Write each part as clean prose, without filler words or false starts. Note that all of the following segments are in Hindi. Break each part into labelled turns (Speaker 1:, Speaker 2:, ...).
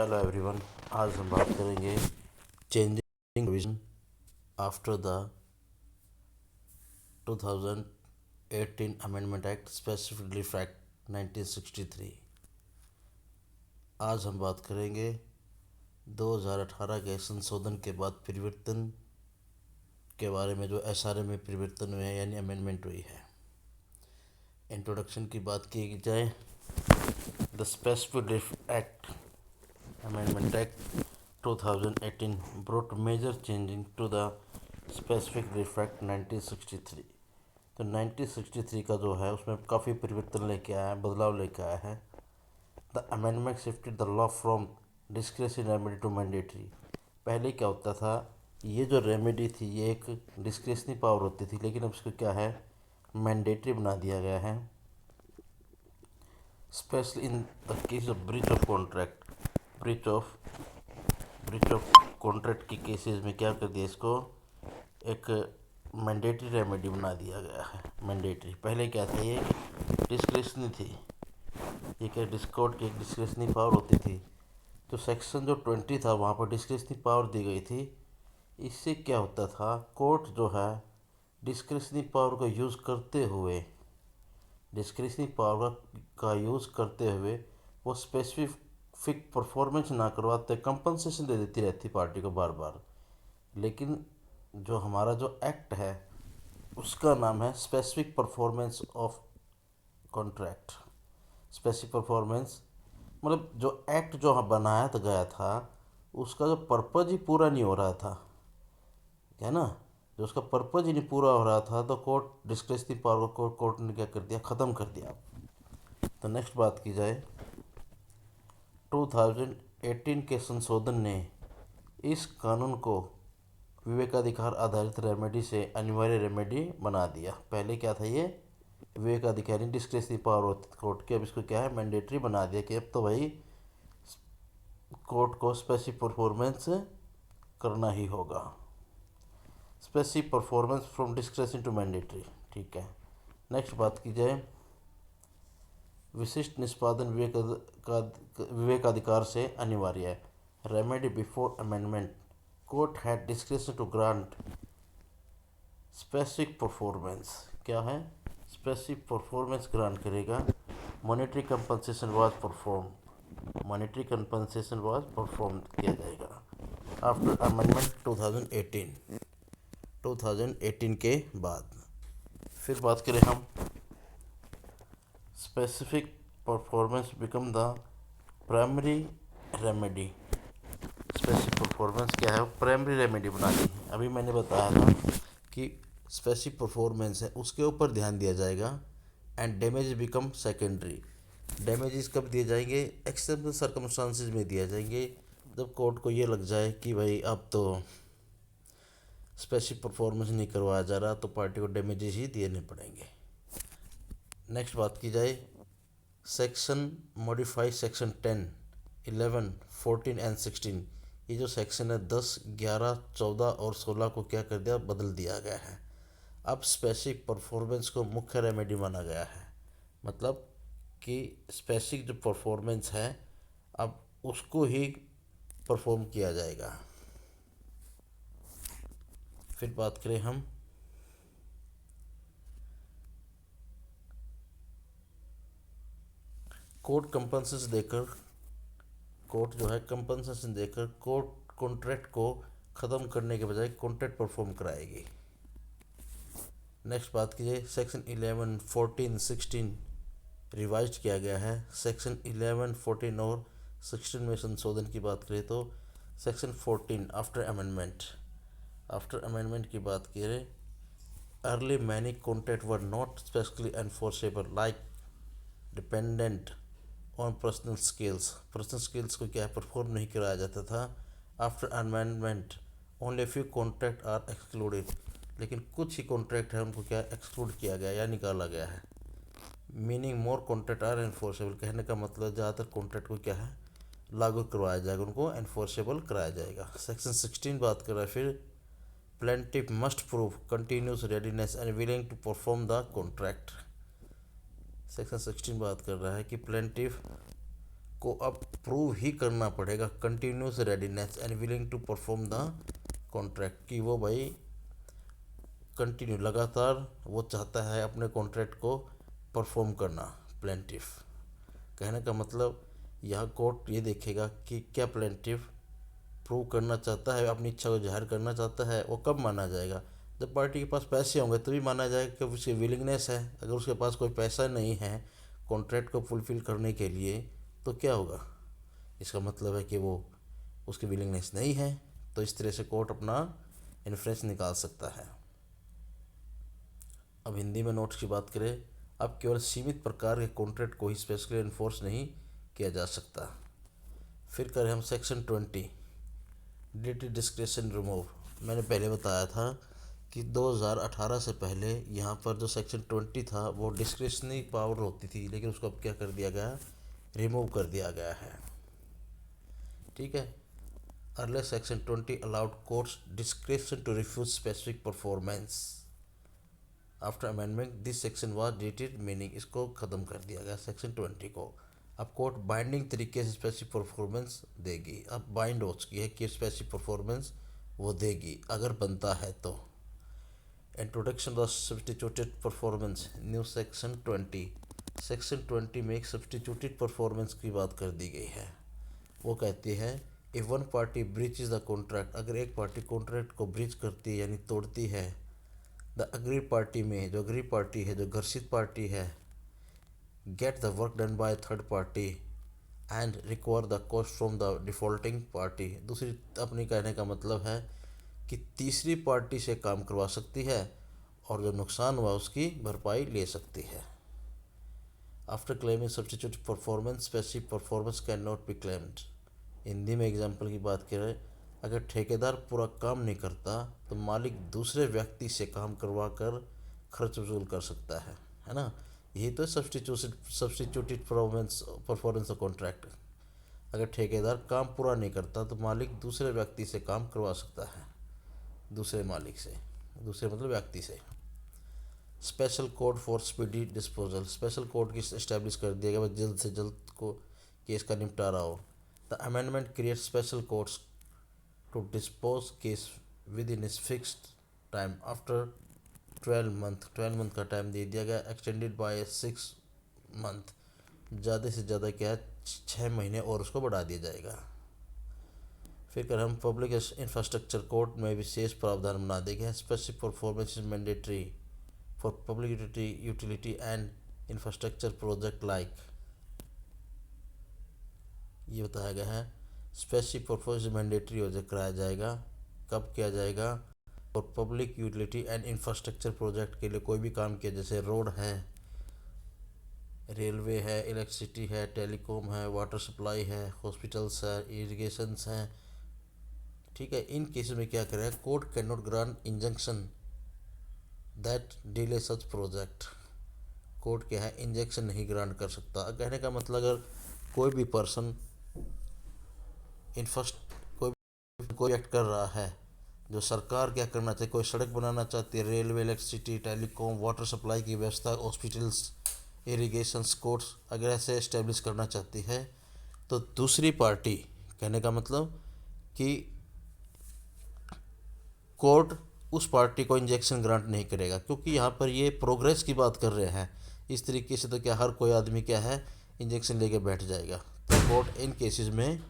Speaker 1: Hello everyone. आज हम बात करेंगे changing vision after the 2018 amendment act specifically fact 1963। आज हम बात करेंगे 2018 के संशोधन के बाद परिवर्तन के बारे में, जो एसआरए में परिवर्तन हुए हैं यानी अमेंडमेंट हुई है। इंट्रोडक्शन की बात की जाए, the specific act Amendment Act 2018 brought major changing to the Specific Effect 1963। तो 1963 का जो है उसमें काफ़ी परिवर्तन लेके आया है, बदलाव लेके आया है। The amendment shifted the law from discretionary remedy to mandatory. पहले क्या होता था, ये जो रेमेडी थी ये एक डिस्क्रेशनरी पावर होती थी, लेकिन अब इसको क्या है, मैंडेटरी बना दिया गया है। Specially in the case of breach of contract, breach of contract की केसेस में क्या कर दिया, इसको एक मैंडेटरी रेमेडी बना दिया गया है। मैंडेटरी पहले क्या था, ये डिस्क्रिशनरी थी, ये क्या डिस्कोर्ट की एक डिस्क्रिशनरी पावर होती थी। तो सेक्शन जो 20 था वहाँ पर डिस्क्रिशनरी पावर दी गई थी। इससे क्या होता था, कोर्ट जो है डिस्क्रिशनरी पावर को यूज़ करते हुए, डिस्क्रिशनरी पावर का यूज़ करते हुए वो स्पेसिफिक परफॉर्मेंस ना करवाते, कंपनसेशन दे देती रहती पार्टी को बार बार। लेकिन जो हमारा जो एक्ट है उसका नाम है specific performance of contract. Specific performance मतलब जो एक्ट जो बनाया तो गया था उसका जो पर्पज़ ही पूरा नहीं हो रहा था, है ना। जो उसका पर्पज़ ही नहीं पूरा हो रहा था तो कोर्ट डिस्क्रेशनरी पावर को कोर्ट ने क्या कर दिया, ख़त्म कर दिया। तो नेक्स्ट बात की जाए, 2018 के संशोधन ने इस कानून को विवेकाधिकार आधारित रेमेडी से अनिवार्य रेमेडी बना दिया। पहले क्या था, ये विवेकाधिकार डिस्क्रेशनरी पावर होती कोर्ट की, अब इसको क्या है, मैंडेटरी बना दिया कि अब तो भाई कोर्ट को स्पेसिफिक परफॉर्मेंस करना ही होगा। Specific performance from discretion to mandatory, ठीक है। नेक्स्ट बात की जाए, विशिष्ट निष्पादन विवेकाधिकार से अनिवार्य है। Remedy before amendment, court had discretion to grant specific performance. क्या है, स्पेसिफिक परफॉर्मेंस ग्रांट करेगा। Monetary compensation was perform, monetary compensation was perform किया जाएगा आफ्टर अमेंडमेंट 2018 के बाद। फिर बात करें हम, specific performance become the primary remedy. Specific performance क्या है, प्राइमरी रेमेडी बना दी। अभी मैंने बताया था कि स्पेसिफिक परफॉर्मेंस है उसके ऊपर ध्यान दिया जाएगा and damage become secondary. Damages कब दिए जाएंगे, एक्सेप्शनल सर्कमस्टांसिस में दिए जाएंगे, जब कोर्ट को ये लग जाए कि भाई अब तो स्पेसिफिक परफॉर्मेंस नहीं करवाया जा रहा तो पार्टी को डैमेजेस ही देने पड़ेंगे। नेक्स्ट बात की जाए, सेक्शन मॉडिफाई सेक्शन 10, 11, 14 एंड 16। ये जो सेक्शन है 10, 11, 14 और 16 को क्या कर दिया, बदल दिया गया है। अब स्पेसिफिक परफॉर्मेंस को मुख्य रेमेडी माना गया है, मतलब कि स्पेसिफिक जो परफॉर्मेंस है अब उसको ही परफॉर्म किया जाएगा। फिर बात करें हम, कोर्ट कंपनसेशन देकर, कोर्ट जो है कंपनसेशन देकर कोर्ट कॉन्ट्रैक्ट को ख़त्म करने के बजाय कॉन्ट्रैक्ट परफॉर्म कराएगी। नेक्स्ट बात कीजिए, सेक्शन 11, 14, 16 रिवाइज किया गया है। सेक्शन 11, 14 और 16 में संशोधन की बात करें तो सेक्शन 14 आफ्टर अमेंडमेंट की बात करें, early many contract were not specifically enforceable like dependent on personal skills को क्या परफॉर्म नहीं कराया जाता था। After amendment only few contract are excluded, लेकिन कुछ ही कॉन्ट्रैक्ट है उनको क्या एक्सक्लूड किया गया या निकाला गया है। Meaning more contract are enforceable, कहने का मतलब ज़्यादातर कॉन्ट्रैक्ट को क्या है, लागू करवाया जाएगा, उनको एनफोर्सेबल कराया जाएगा। सेक्शन 16 बात कर रहा है, फिर plaintiff must prove continuous readiness and willing to perform the contract. Section 16 बात कर रहा है कि प्लेंटिफ को अब प्रूव ही करना पड़ेगा continuous readiness and willing to perform the contract, कि वो भाई कंटिन्यू लगातार वो चाहता है अपने कॉन्ट्रैक्ट को परफॉर्म करना। प्लेंटिफ कहने का मतलब यह कोर्ट ये देखेगा कि क्या प्लेंटिफ प्रूव करना चाहता है, अपनी इच्छा को जाहिर करना चाहता है। वो कब माना जाएगा? जब पार्टी के पास पैसे होंगे तभी माना जाएगा कि उसकी विलिंगनेस है। अगर उसके पास कोई पैसा नहीं है कॉन्ट्रैक्ट को फुलफ़िल करने के लिए तो क्या होगा? इसका मतलब है कि वो उसकी विलिंगनेस नहीं है। तो इस तरह से कोर्ट अपना इन्फ्रेंस निकाल सकता है। अब हिंदी में नोट्स की बात करें, अब केवल सीमित प्रकार के कॉन्ट्रैक्ट को ही स्पेसिफिकली इन्फोर्स नहीं किया जा सकता। फिर करें हम सेक्शन 20 डिलेटेड डिस्क्रिप्शन रिमूव। मैंने पहले बताया था कि 2018 से पहले यहाँ पर जो सेक्शन 20 था वो डिस्क्रिप्शनरी पावर होती थी, लेकिन उसको अब क्या कर दिया गया? रिमूव कर दिया गया है। ठीक है। Earlier section 20 allowed courts description to refuse specific performance. After amendment this section was deleted, meaning इसको ख़त्म कर दिया गया सेक्शन 20 को। अब कोर्ट बाइंडिंग तरीके से स्पेसिफिक परफॉर्मेंस देगी। अब बाइंड हो चुकी है कि स्पेसिफिक परफॉर्मेंस वो देगी अगर बनता है तो। Introduction of substituted performance, new section 20। Section 20 में एक सब्सटीट्यूटेड परफॉर्मेंस की बात कर दी गई है। वो कहती है if one party breach is the contract, अगर एक पार्टी कॉन्ट्रैक्ट को ब्रीच करती है यानी तोड़ती है, द अग्री पार्टी में जो अग्री पार्टी है, जो घर्षित पार्टी है, get the work done by third party and recover the cost from the defaulting party. दूसरी अपनी कहने का मतलब है कि तीसरी पार्टी से काम करवा सकती है और जो नुकसान हुआ उसकी भरपाई ले सकती है। After claiming substitute performance, specific performance can not be claimed. Hindi में एग्जाम्पल की बात करें, अगर ठेकेदार पूरा काम नहीं करता तो मालिक दूसरे व्यक्ति से काम करवा कर खर्च वसूल कर सकता है ना। यही तो सब्सटीट्यूटेड परफॉर्मेंस ऑफ कॉन्ट्रैक्ट। अगर ठेकेदार काम पूरा नहीं करता तो मालिक दूसरे व्यक्ति से काम करवा सकता है, दूसरे मालिक से, दूसरे मतलब व्यक्ति से। Special code for speedy disposal, special code की इस्टेब्लिश कर दिया गया जल्द से जल्द को केस का निपटारा हो। The amendment create special courts to dispose case within fixed time after 12 month का टाइम दे दिया गया, एक्सटेंडेड बाय 6 मंथ, ज़्यादा से ज़्यादा क्या है 6 महीने और उसको बढ़ा दिया जाएगा। फिर कर हम पब्लिक इंफ्रास्ट्रक्चर कोड में विशेष प्रावधान बना दिए गए। Specific performance is mandatory for public utility and infrastructure project like, ये बताया गया है। स्पेसिफिक परफॉर्मेंस मैंडेटरी हो जाए कराया जाएगा, कब किया जाएगा? और public utility and infrastructure project के लिए कोई भी काम किया, जैसे रोड है, रेलवे है, इलेक्ट्रिसिटी है, टेलीकॉम है, वाटर सप्लाई है, हॉस्पिटल्स है, इरिगेशंस हैं। ठीक है। इन केसेस में क्या करें? Court can not grant injunction that delay such project. Court क्या है? इंजेक्शन नहीं ग्रांट कर सकता। कहने का मतलब अगर कोई भी पर्सन कोई एक्ट कर रहा है, जो सरकार क्या करना चाहिए, कोई सड़क बनाना चाहती है, railway, electricity, telecom, water supply की व्यवस्था, हॉस्पिटल्स, इरिगेशंस, कोर्ट्स अगर ऐसे इस्टेब्लिश करना चाहती है तो दूसरी पार्टी, कहने का मतलब कि कोर्ट उस पार्टी को इंजेक्शन ग्रांट नहीं करेगा, क्योंकि यहाँ पर ये प्रोग्रेस की बात कर रहे हैं। इस तरीके से तो क्या हर कोई आदमी क्या है इंजेक्शन लेके बैठ जाएगा, तो कोर्ट इन केसेस में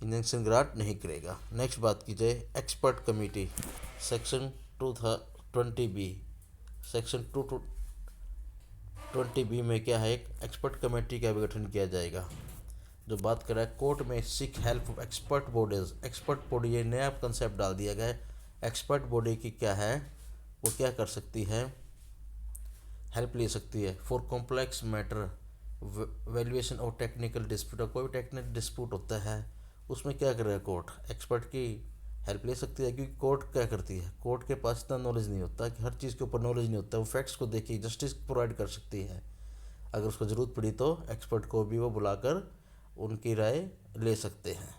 Speaker 1: इंजेक्शन ग्रांट नहीं करेगा। नेक्स्ट बात की जाए expert committee, section 220B, section 220B में क्या है? एक एक्सपर्ट कमेटी का भी गठन किया जाएगा, जो बात कर रहा है कोर्ट में seek help of expert bodies. Expert body, ये नया कंसेप्ट डाल दिया गया है। एक्सपर्ट बॉडी की क्या है, वो क्या कर सकती है? हेल्प ले सकती है फॉर कॉम्प्लेक्स मैटर, वैल्यूएशन और टेक्निकल डिस्प्यूट। कोई भी टेक्निकल डिस्प्यूट होता है उसमें क्या करेगा कोर्ट? एक्सपर्ट की हेल्प ले सकती है, क्योंकि कोर्ट क्या करती है, कोर्ट के पास इतना नॉलेज नहीं होता कि हर चीज़ के ऊपर नॉलेज नहीं होता, वो फैक्ट्स को देखिए जस्टिस प्रोवाइड कर सकती है। अगर उसको ज़रूरत पड़ी तो एक्सपर्ट को भी वो बुलाकर उनकी राय ले सकते हैं।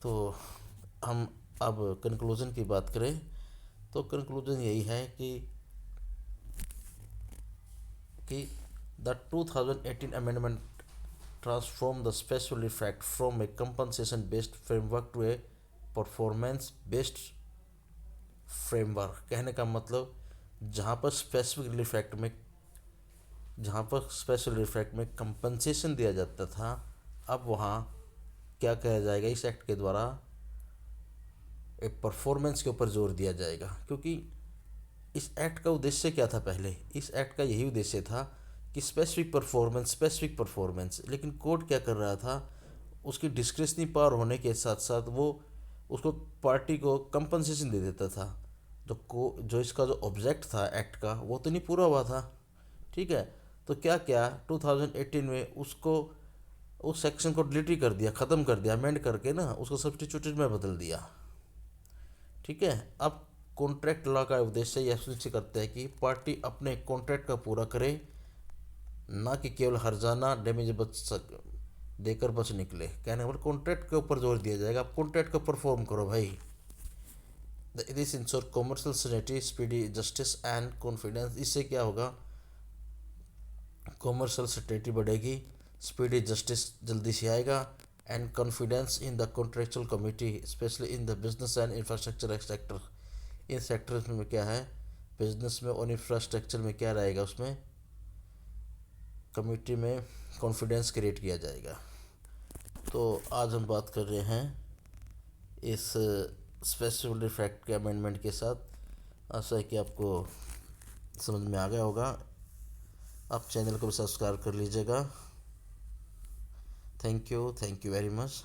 Speaker 1: तो हम अब कंक्लूज़न की बात करें तो कंक्लूज़न यही है कि the 2018 amendment transform the special effect from a compensation based framework to a performance based framework. कहने का मतलब जहाँ पर स्पेशल इफेक्ट में कंपनसेशन दिया जाता था, अब वहाँ क्या किया जाएगा इस एक्ट के द्वारा, एक परफॉर्मेंस के ऊपर जोर दिया जाएगा। क्योंकि इस एक्ट का उद्देश्य क्या था? पहले इस एक्ट का यही उद्देश्य था कि स्पेसिफिक परफॉर्मेंस, लेकिन कोर्ट क्या कर रहा था, उसकी डिस्क्रिशनरी पावर होने के साथ साथ वो उसको पार्टी को कंपनसेशन दे देता था। जो इसका जो ऑब्जेक्ट था एक्ट का, वो तो नहीं पूरा हुआ था। ठीक है, तो क्या क्या 2018 में उसको उस सेक्शन को डिलीट ही कर दिया, ख़त्म कर दिया, अमेंड करके ना उसको सब्स्टिट्यूटेड में बदल दिया। ठीक है, अब कॉन्ट्रैक्ट लॉ का उद्देश्य यह सुनिश्चित करता है कि पार्टी अपने कॉन्ट्रैक्ट का पूरा करे, ना कि केवल हर्जाना डैमेज देकर बच निकले। कहने का मतलब कॉन्ट्रैक्ट के ऊपर जोर दिया जाएगा, आप कॉन्ट्रैक्ट को परफॉर्म करो भाई। दिस इंश्योर कॉमर्शियल सिनेरिटी, स्पीडी जस्टिस एंड कॉन्फिडेंस। इससे क्या होगा? कॉमर्शियल सिनेरिटी बढ़ेगी, स्पीडी जस्टिस जल्दी से आएगा, and confidence in the contractual committee specially in the business and infrastructure sector. In sectors में क्या है, बिजनेस में और इंफ्रास्ट्रक्चर में क्या रहेगा, उसमें कमिटी में कॉन्फिडेंस क्रिएट किया जाएगा। तो आज हम बात कर रहे हैं इस स्पेसिफिक इफेक्ट के अमेंडमेंट के साथ। आशा है कि आपको समझ में आ गया होगा। आप चैनल को भी सब्सक्राइब कर लीजिएगा। Thank you very much.